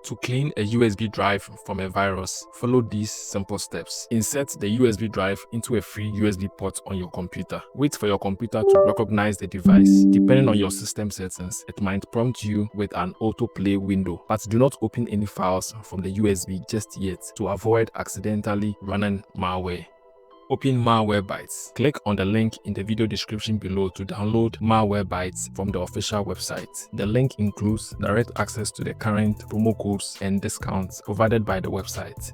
To clean a USB drive from a virus, follow these simple steps. Insert the USB drive into a free USB port on your computer. Wait for your computer to recognize the device. Depending on your system settings, it might prompt you with an autoplay window, but do not open any files from the USB just yet to avoid accidentally running malware. Open Malwarebytes. Click on the link in the video description below to download Malwarebytes from the official website. The link includes direct access to the current promo codes and discounts provided by the website.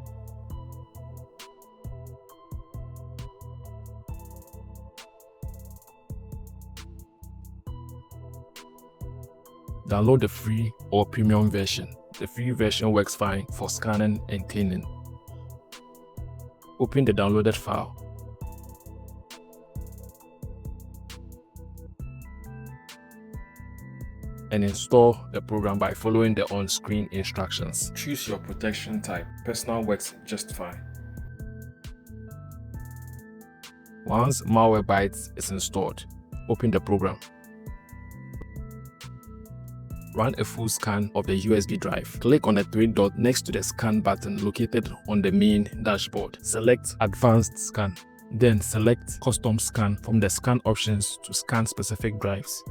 Download the free or premium version. The free version works fine for scanning and cleaning. Open the downloaded file. And install the program by following the on-screen instructions. Choose your protection type. Personal works just fine. Once Malwarebytes is installed, open the program. Run a full scan of the USB drive. Click on the three dots next to the scan button located on the main dashboard. Select Advanced Scan. Then select Custom Scan from the scan options to scan specific drives.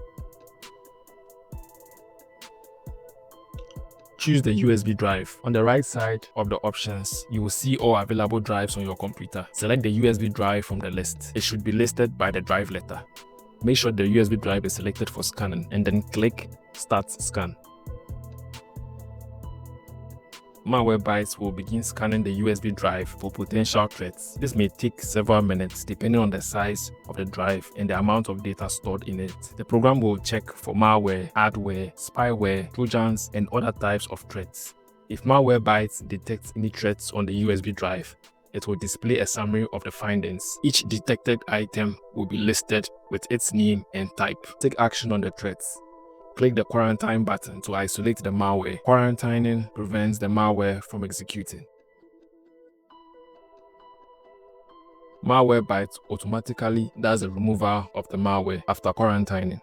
Choose the USB drive. On the right side of the options, you will see all available drives on your computer. Select the USB drive from the list. It should be listed by the drive letter. Make sure the USB drive is selected for scanning and then click Start Scan. Malwarebytes will begin scanning the USB drive for potential threats. This may take several minutes depending on the size of the drive and the amount of data stored in it. The program will check for malware, adware, spyware, Trojans, and other types of threats. If Malwarebytes detects any threats on the USB drive, it will display a summary of the findings. Each detected item will be listed with its name and type. Take action on the threats. Click the quarantine button to isolate the malware. Quarantining prevents the malware from executing. Malwarebytes automatically does a removal of the malware after quarantining.